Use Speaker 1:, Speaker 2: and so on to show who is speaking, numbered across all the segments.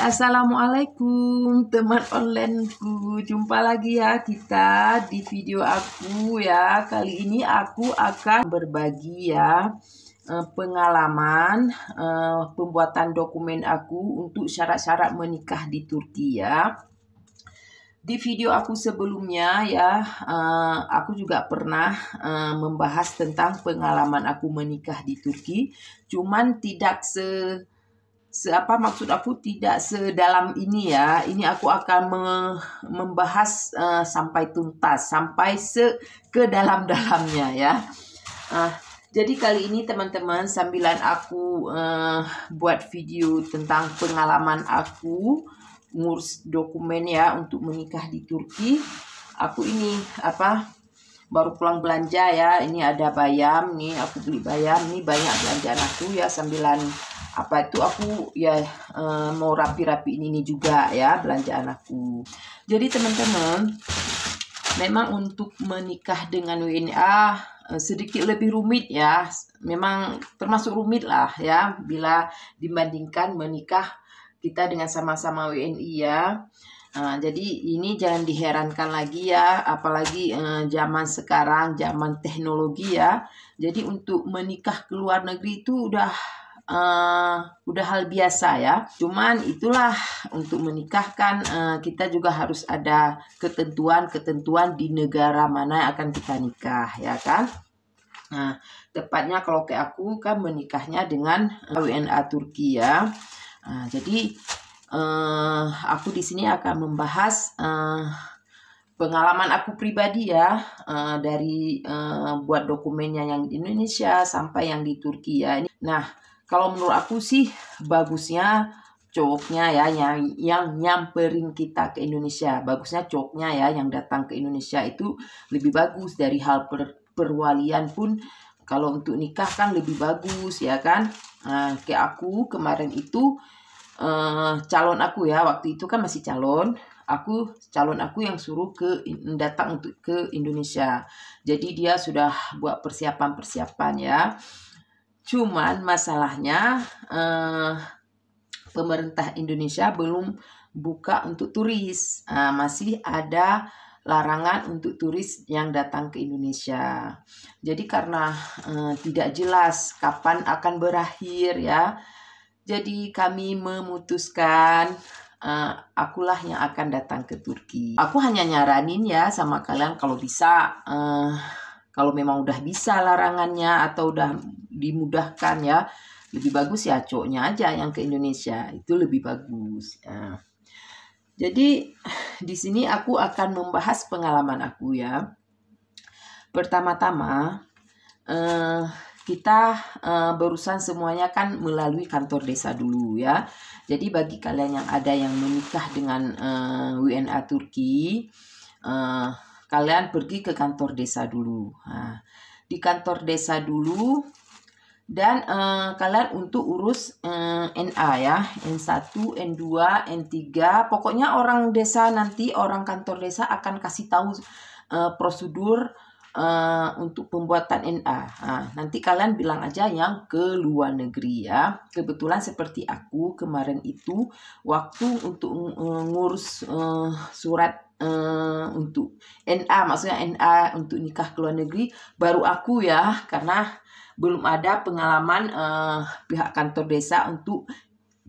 Speaker 1: Assalamualaikum teman onlineku. Jumpa lagi ya kita di video aku ya. Kali ini aku akan berbagi ya pengalaman pembuatan dokumen aku untuk syarat-syarat menikah di Turki ya. Di video aku sebelumnya ya, aku juga pernah membahas tentang pengalaman aku menikah di Turki. Cuman tidak maksud aku tidak sedalam ini ya. Ini aku akan membahas sampai tuntas, sampai ke dalam-dalamnya ya. Jadi kali ini teman-teman, sambilan aku buat video tentang pengalaman aku ngurus dokumen ya untuk menikah di Turki. Aku ini baru pulang belanja ya. Ini ada bayam nih, aku beli bayam nih, banyak belanjaan aku ya, sambilan aku ya mau rapi-rapi ini juga ya belanjaan aku. Jadi teman-teman, memang untuk menikah dengan WNA sedikit lebih rumit ya. Memang termasuk rumit lah ya bila dibandingkan menikah kita dengan sama-sama WNI ya. Jadi ini jangan diherankan lagi ya, apalagi zaman sekarang, zaman teknologi ya. Jadi untuk menikah ke luar negeri itu udah hal biasa ya. Cuman itulah, untuk menikahkan kita juga harus ada ketentuan di negara mana yang akan kita nikah ya kan. Nah, tepatnya kalau kayak aku kan menikahnya dengan WNA Turki ya. Jadi aku di sini akan membahas pengalaman aku pribadi ya, dari buat dokumennya yang di Indonesia sampai yang di Turki ya. Nah, kalau menurut aku sih bagusnya cowoknya ya yang nyamperin kita ke Indonesia. Bagusnya cowoknya ya yang datang ke Indonesia itu lebih bagus dari hal perwalian pun. Kalau untuk nikah kan lebih bagus ya kan. Kayak aku kemarin itu calon aku ya, waktu itu kan masih calon aku yang suruh datang untuk ke Indonesia. Jadi dia sudah buat persiapan ya. Cuman masalahnya pemerintah Indonesia belum buka untuk turis. Masih ada larangan untuk turis yang datang ke Indonesia. Jadi karena tidak jelas kapan akan berakhir ya. Jadi kami memutuskan akulah yang akan datang ke Turki. Aku hanya nyaranin ya sama kalian, kalau bisa, kalau memang udah bisa larangannya atau udah dimudahkan ya, lebih bagus ya cowoknya aja yang ke Indonesia, itu lebih bagus ya. Jadi di sini aku akan membahas pengalaman aku ya. Pertama-tama kita berurusan semuanya kan melalui kantor desa dulu ya. Jadi bagi kalian yang ada yang menikah dengan WNA Turki, kalian pergi ke kantor desa dulu. Di kantor desa dulu, dan kalian untuk urus NA ya, N1, N2, N3. Pokoknya orang desa nanti, orang kantor desa akan kasih tahu prosedur untuk pembuatan NA. Nanti kalian bilang aja yang ke luar negeri ya. Kebetulan seperti aku kemarin itu, waktu untuk ngurus surat untuk NA, maksudnya NA untuk nikah ke luar negeri, baru aku ya, karena belum ada pengalaman pihak kantor desa untuk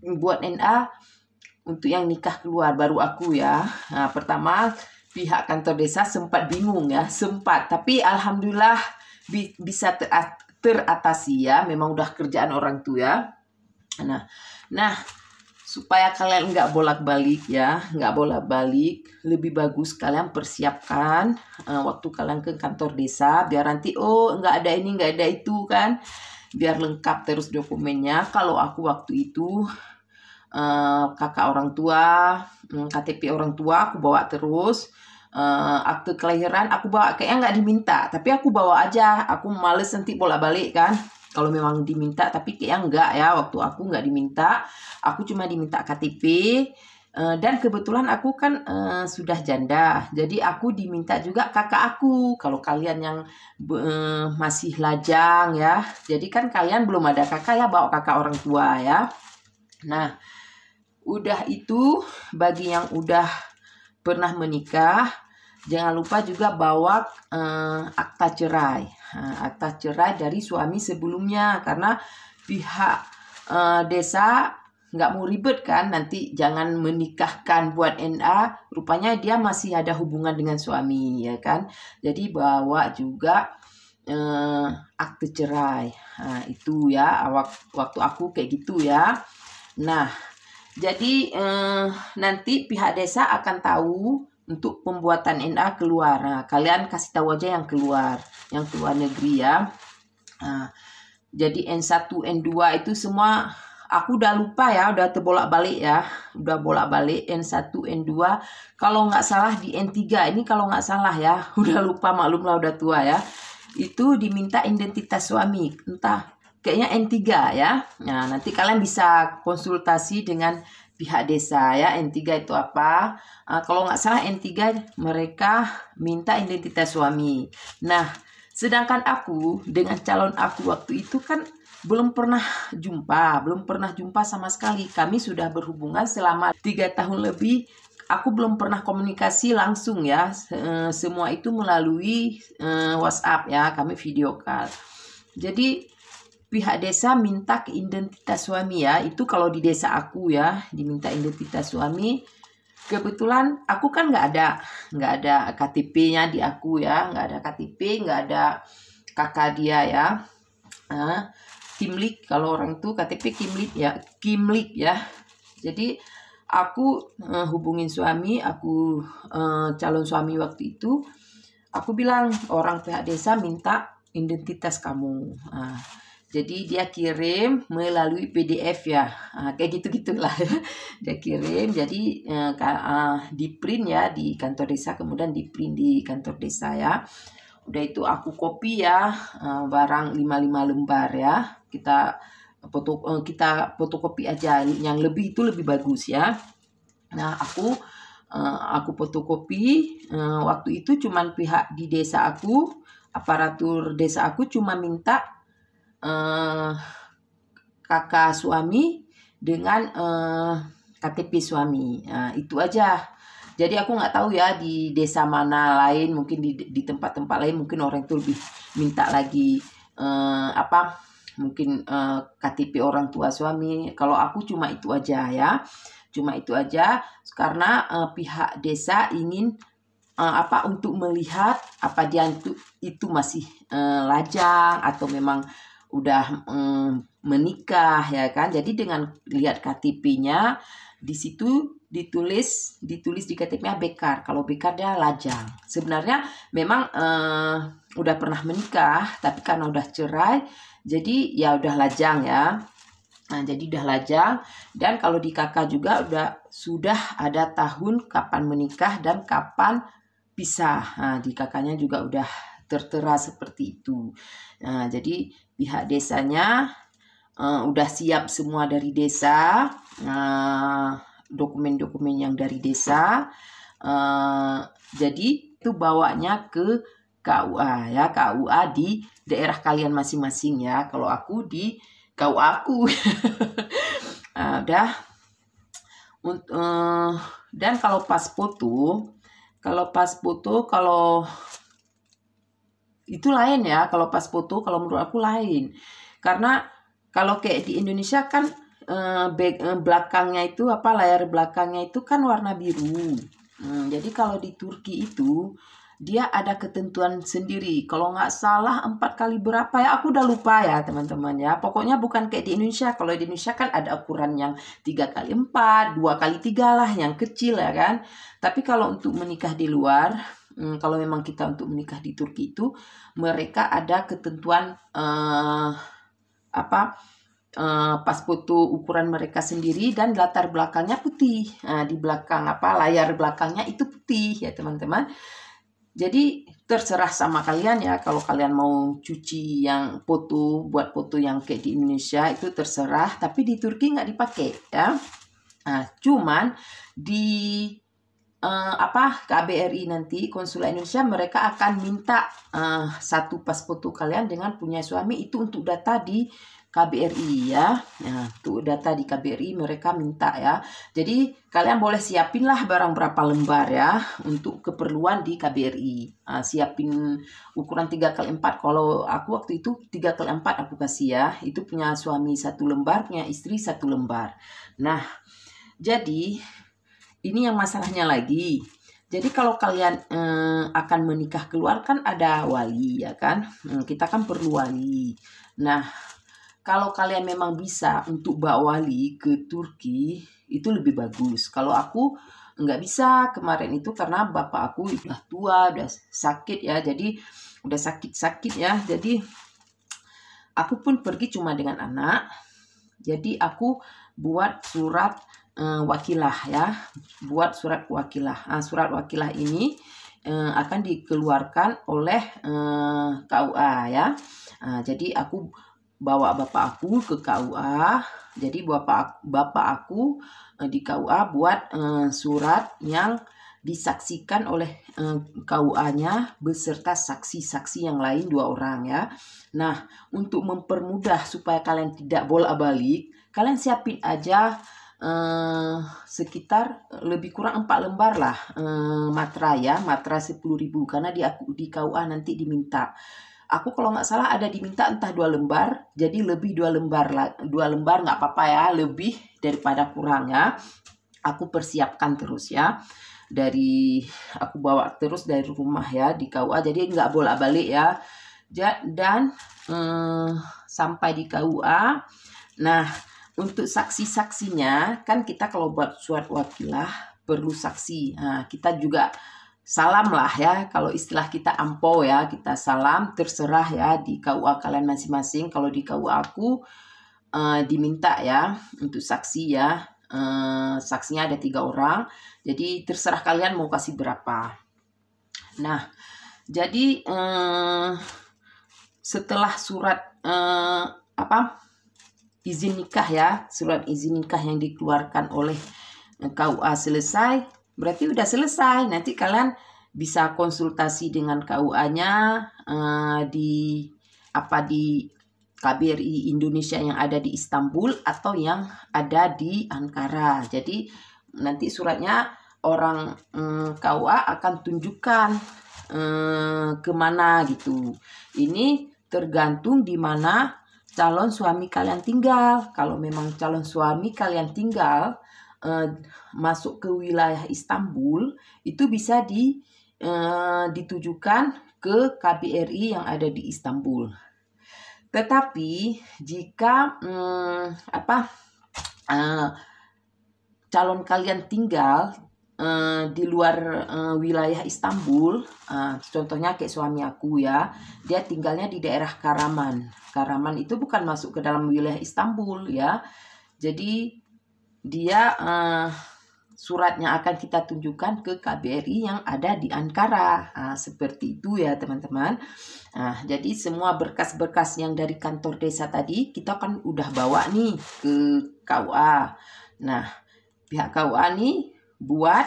Speaker 1: buat NA untuk yang nikah keluar, baru aku ya. Pertama pihak kantor desa sempat bingung ya, tapi alhamdulillah bisa teratasi ya, memang udah kerjaan orang tua. Nah, supaya kalian nggak bolak-balik ya, lebih bagus kalian persiapkan waktu kalian ke kantor desa, biar nanti nggak ada ini nggak ada itu kan, biar lengkap terus dokumennya. Kalau aku waktu itu kakak orang tua, KTP orang tua aku bawa terus, akte kelahiran aku bawa, kayaknya nggak diminta tapi aku bawa aja, aku males nanti bolak-balik kan kalau memang diminta, tapi kayaknya enggak ya, waktu aku nggak diminta, aku cuma diminta KTP. Dan kebetulan aku kan sudah janda, jadi aku diminta juga kakak aku. Kalau kalian yang masih lajang ya, jadi kan kalian belum ada kakak ya, bawa kakak orang tua ya. Nah, udah itu bagi yang udah pernah menikah, jangan lupa juga bawa akta cerai. Akta cerai dari suami sebelumnya, karena pihak desa nggak mau ribet kan, nanti jangan menikahkan buat NA, rupanya dia masih ada hubungan dengan suami, ya kan. Jadi bawa juga akte cerai. Itu ya, waktu aku kayak gitu ya. Nah, jadi nanti pihak desa akan tahu untuk pembuatan NA keluar. Nah, kalian kasih tahu aja yang keluar negeri ya. Jadi N1, N2 itu semua aku udah lupa ya, udah terbolak-balik ya. Udah bolak-balik N1, N2. Kalau nggak salah di N3 ini, kalau nggak salah ya. Udah lupa, maklumlah udah tua ya. Itu diminta identitas suami. Entah, kayaknya N3 ya. Nah, nanti kalian bisa konsultasi dengan pihak desa ya. N3 itu apa? Kalau nggak salah N3 mereka minta identitas suami. Nah, sedangkan aku dengan calon aku waktu itu kan belum pernah jumpa sama sekali. Kami sudah berhubungan selama 3 tahun lebih. Aku belum pernah komunikasi langsung ya. Semua itu melalui WhatsApp ya. Kami video call. Jadi pihak desa minta ke identitas suami ya. Itu kalau di desa aku ya, diminta identitas suami. Kebetulan aku kan nggak ada KTP-nya di aku ya, nggak ada KTP, nggak ada kakak dia ya. Kimlik, kalau orang itu KTP kimlik ya. Jadi aku hubungin suami, aku calon suami waktu itu, aku bilang orang pihak desa minta identitas kamu. Jadi dia kirim melalui PDF ya, kayak gitu-gitulah. Dia kirim, jadi di print ya di kantor desa, kemudian di print di kantor desa ya. Udah itu aku copy ya, barang 55 lembar ya. Kita fotokopi aja, yang lebih itu lebih bagus ya. Nah, aku fotokopi. Waktu itu cuman pihak di desa aku, aparatur desa aku cuma minta kakak suami dengan KTP suami. Itu aja. Jadi aku nggak tahu ya di desa mana lain, mungkin di tempat-tempat lain mungkin orang itu lebih minta lagi mungkin KTP orang tua suami. Kalau aku cuma itu aja ya. Cuma itu aja karena pihak desa ingin untuk melihat apa dia itu masih lajang atau memang udah menikah ya kan. Jadi dengan lihat KTP-nya di situ ditulis di KTP-nya bekar. Kalau bekar dia lajang. Sebenarnya memang udah pernah menikah, tapi karena udah cerai jadi ya udah lajang ya. Nah, jadi udah lajang, dan kalau di kakak juga sudah ada tahun kapan menikah dan kapan pisah. Nah, di kakaknya juga udah tertera seperti itu. Nah, jadi pihak desanya udah siap semua dari desa, dokumen-dokumen yang dari desa. Jadi itu bawanya ke KUA ya, KUA di daerah kalian masing-masing ya. Kalau aku di KUA aku. Udah. Dan kalau pas foto kalau itu lain ya. Kalau pas foto kalau menurut aku lain. Karena kalau kayak di Indonesia kan belakangnya itu layar belakangnya itu kan warna biru. Jadi kalau di Turki itu dia ada ketentuan sendiri. Kalau nggak salah 4 kali berapa ya, aku udah lupa ya teman-teman ya. Pokoknya bukan kayak di Indonesia. Kalau di Indonesia kan ada ukuran yang 3 kali 4, 2 kali 3 lah, yang kecil ya kan. Tapi kalau untuk menikah di luar, kalau memang kita untuk menikah di Turki itu, mereka ada ketentuan pas foto ukuran mereka sendiri dan latar belakangnya putih. Di belakang layar belakangnya itu putih ya teman-teman. Jadi terserah sama kalian ya, kalau kalian mau cuci yang buat foto yang kayak di Indonesia itu terserah, tapi di Turki nggak dipakai ya. Cuman di KBRI nanti, Konsulat Indonesia, mereka akan minta satu pas foto kalian dengan punya suami itu untuk data di KBRI ya. Nah, untuk data di KBRI mereka minta ya. Jadi kalian boleh siapin lah barang berapa lembar ya untuk keperluan di KBRI. Siapin ukuran 3x4. Kalau aku waktu itu 3x4 aku kasih ya. Itu punya suami 1 lembar, punya istri 1 lembar. Nah, jadi ini yang masalahnya lagi. Jadi kalau kalian akan menikah keluar kan ada wali ya kan. Kita kan perlu wali. Nah, kalau kalian memang bisa untuk bawa wali ke Turki itu lebih bagus. Kalau aku nggak bisa kemarin itu karena bapak aku udah tua, udah sakit ya. Jadi udah sakit-sakit ya. Jadi aku pun pergi cuma dengan anak. Jadi aku buat surat wakilah ya, buat surat wakilah. Surat wakilah ini akan dikeluarkan oleh KUA ya. Jadi aku bawa bapak aku ke KUA. Jadi bapak aku di KUA buat surat yang disaksikan oleh KUA-nya beserta saksi-saksi yang lain 2 orang ya. Nah, untuk mempermudah supaya kalian tidak bolak-balik, kalian siapin aja sekitar lebih kurang 4 lembar lah matra ya, matra 10.000 karena di KUA nanti diminta. Aku kalau nggak salah ada diminta entah 2 lembar, jadi lebih 2 lembar lah, 2 lembar nggak apa-apa ya, lebih daripada kurang ya. Aku persiapkan terus ya, aku bawa terus dari rumah ya di KUA, jadi nggak bolak-balik ya. Dan sampai di KUA, nah untuk saksi-saksinya kan kita kalau buat surat wakilah perlu saksi. Nah, kita juga salam lah ya, kalau istilah kita ampau ya, kita salam terserah ya di KUA kalian masing-masing. Kalau di KUA aku diminta ya untuk saksi ya, saksinya ada 3 orang, jadi terserah kalian mau kasih berapa. Nah, jadi setelah surat izin nikah ya, surat izin nikah yang dikeluarkan oleh KUA selesai, berarti udah selesai. Nanti kalian bisa konsultasi dengan KUA-nya di KBRI Indonesia yang ada di Istanbul atau yang ada di Ankara. Jadi nanti suratnya orang KUA akan tunjukkan kemana gitu. Ini tergantung di mana calon suami kalian tinggal. Kalau memang calon suami kalian tinggal masuk ke wilayah Istanbul, itu bisa ditujukan ke KBRI yang ada di Istanbul. Tetapi jika calon kalian tinggal di luar wilayah Istanbul, contohnya kayak suami aku ya, dia tinggalnya di daerah Karaman. Karaman itu bukan masuk ke dalam wilayah Istanbul ya. Jadi dia suratnya akan kita tunjukkan ke KBRI yang ada di Ankara. Seperti itu ya teman-teman. Jadi semua berkas-berkas yang dari kantor desa tadi kita kan udah bawa nih ke KUA. Nah, pihak KUA nih buat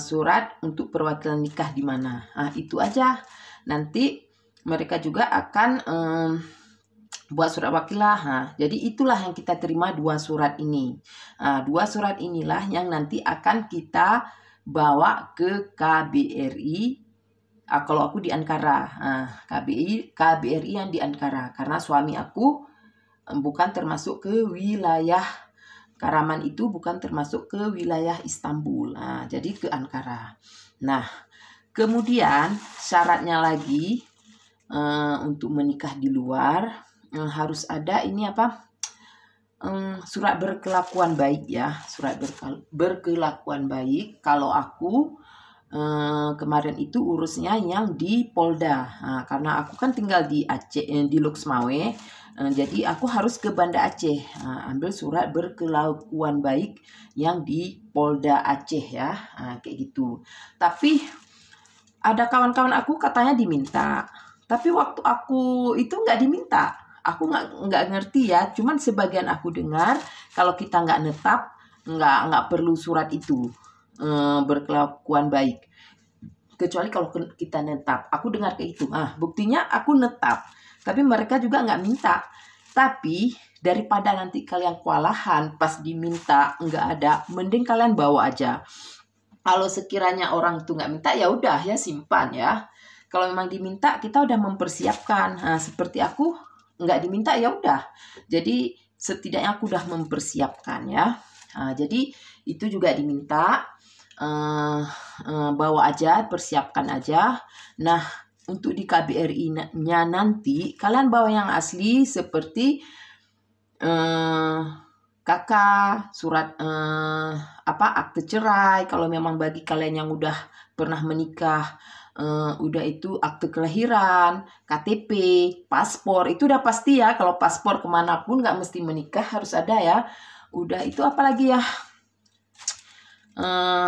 Speaker 1: surat untuk perwakilan nikah di mana. Itu aja. Nanti mereka juga akan buat surat wakilah. Jadi itulah yang kita terima 2 surat ini. 2 surat inilah yang nanti akan kita bawa ke KBRI. Kalau aku di Ankara, KBRI yang di Ankara. Karena suami aku bukan termasuk ke wilayah Karaman, itu bukan termasuk ke wilayah Istanbul. Jadi ke Ankara. Nah, kemudian syaratnya lagi untuk menikah di luar harus ada ini surat berkelakuan baik ya, surat berkelakuan baik. Kalau aku kemarin itu urusnya yang di Polda, karena aku kan tinggal di Aceh, di Loksmawe. Jadi aku harus ke Banda Aceh, ambil surat berkelakuan baik yang di Polda Aceh ya, kayak gitu. Tapi ada kawan-kawan aku katanya diminta, tapi waktu aku itu nggak diminta. Aku nggak ngerti ya, cuman sebagian aku dengar kalau kita nggak netap nggak perlu surat itu. berkelakuan baik. Kecuali kalau kita netap. Aku dengar kayak itu. Buktinya aku netap. Tapi mereka juga nggak minta. Tapi daripada nanti kalian kewalahan pas diminta nggak ada, mending kalian bawa aja. Kalau sekiranya orang itu nggak minta, ya udah ya simpan ya. Kalau memang diminta, kita udah mempersiapkan. Seperti aku nggak diminta, ya udah. Jadi setidaknya aku udah mempersiapkan ya. Jadi itu juga diminta. Bawa aja, persiapkan aja. Nah, untuk di KBRI-nya nanti kalian bawa yang asli seperti kakak, surat akte cerai. Kalau memang bagi kalian yang udah pernah menikah, udah itu akte kelahiran, KTP, paspor, itu udah pasti ya. Kalau paspor kemanapun nggak mesti menikah harus ada ya. Udah itu apalagi ya,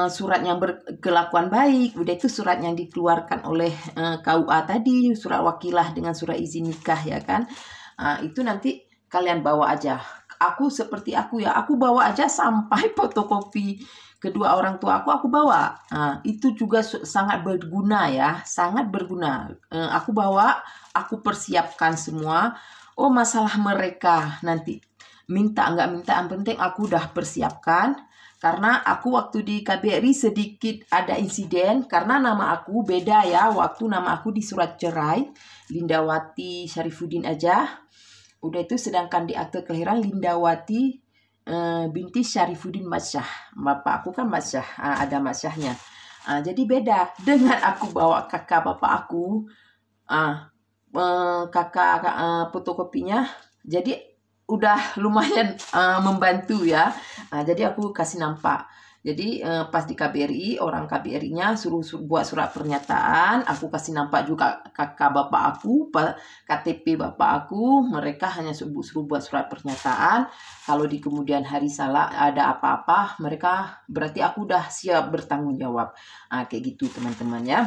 Speaker 1: surat yang berkelakuan baik, udah itu surat yang dikeluarkan oleh KUA tadi, surat wakilah dengan surat izin nikah ya kan. Itu nanti kalian bawa aja. Aku seperti aku ya, aku bawa aja sampai fotokopi kedua orang tua aku bawa. Itu juga sangat berguna ya, sangat berguna. Aku bawa, aku persiapkan semua. Oh, masalah mereka nanti minta nggak minta, yang penting aku udah persiapkan. Karena aku waktu di KBRI sedikit ada insiden karena nama aku beda ya. Waktu nama aku di surat cerai Lindawati Syarifuddin aja. Udah itu sedangkan di akte kelahiran Lindawati binti Syarifuddin Masyah. Bapak aku kan Masyah, ada Masyahnya. Jadi beda dengan aku bawa kakak bapak aku, kakak fotokopinya. Jadi udah lumayan membantu ya. Jadi aku kasih nampak. Jadi pas di KBRI, orang KBRI-nya suruh buat surat pernyataan. Aku kasih nampak juga kakak bapak aku, KTP bapak aku. Mereka hanya suruh buat surat pernyataan. Kalau di kemudian hari salah ada apa-apa, mereka berarti aku udah siap bertanggung jawab. Kayak gitu teman-teman ya.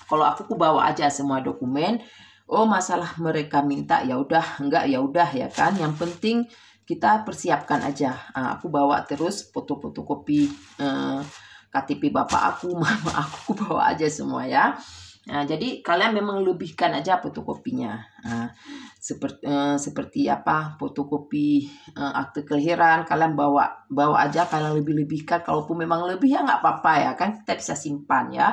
Speaker 1: Kalau aku bawa aja semua dokumen. Oh, masalah mereka minta ya udah, enggak ya udah ya kan. Yang penting kita persiapkan aja. Aku bawa terus foto-fotokopi KTP bapak aku, mama aku bawa aja semua ya. Jadi kalian memang lebihkan aja fotokopinya. Seperti apa fotokopi akte kelahiran kalian bawa aja, kalian lebih-lebihkan. Kalaupun memang lebih ya nggak apa-apa ya kan, kita bisa simpan ya.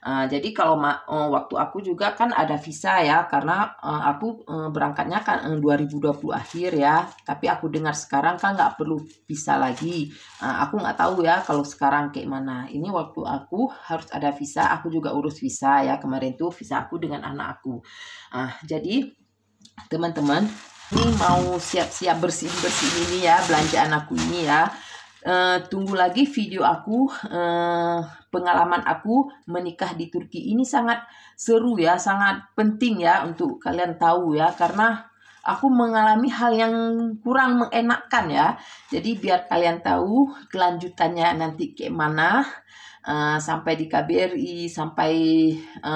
Speaker 1: Jadi kalau waktu aku juga kan ada visa ya, karena aku berangkatnya kan 2020 akhir ya. Tapi aku dengar sekarang kan nggak perlu visa lagi. Aku nggak tahu ya kalau sekarang kayak mana. Ini waktu aku harus ada visa, aku juga urus visa ya. Kemarin tuh visa aku dengan anak aku. Jadi teman-teman, ini mau siap-siap bersihin ini ya, belanjaan aku ini ya. Tunggu lagi video aku, pengalaman aku menikah di Turki. Ini sangat seru ya, sangat penting ya untuk kalian tahu ya, karena aku mengalami hal yang kurang mengenakan ya. Jadi biar kalian tahu kelanjutannya nanti kayak mana, sampai di KBRI, sampai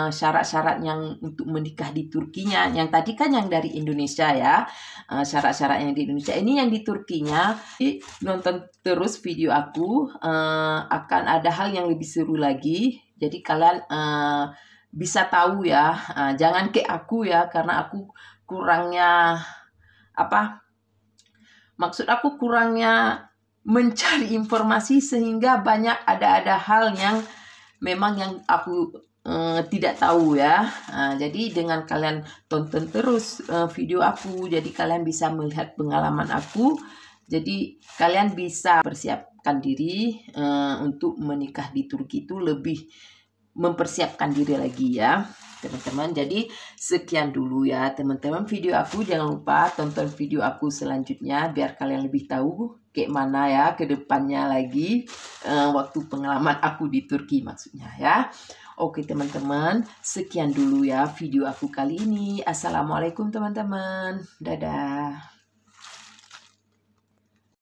Speaker 1: syarat-syarat yang untuk menikah di Turkinya. Yang tadi kan yang dari Indonesia ya, syarat-syarat yang di Indonesia. Ini yang di Turkinya. Nonton terus video aku, akan ada hal yang lebih seru lagi. Jadi kalian bisa tahu ya, jangan kayak aku ya, karena aku kurangnya maksud aku kurangnya mencari informasi, sehingga banyak ada hal yang memang yang aku tidak tahu ya. Jadi dengan kalian tonton terus video aku, jadi kalian bisa melihat pengalaman aku. Jadi kalian bisa persiapkan diri untuk menikah di Turki itu lebih mempersiapkan diri lagi ya teman-teman. Jadi sekian dulu ya teman-teman video aku. Jangan lupa tonton video aku selanjutnya biar kalian lebih tahu kayak mana ya ke depannya lagi, waktu pengalaman aku di Turki maksudnya ya. Oke teman-teman, sekian dulu ya video aku kali ini. Assalamualaikum teman-teman, dadah.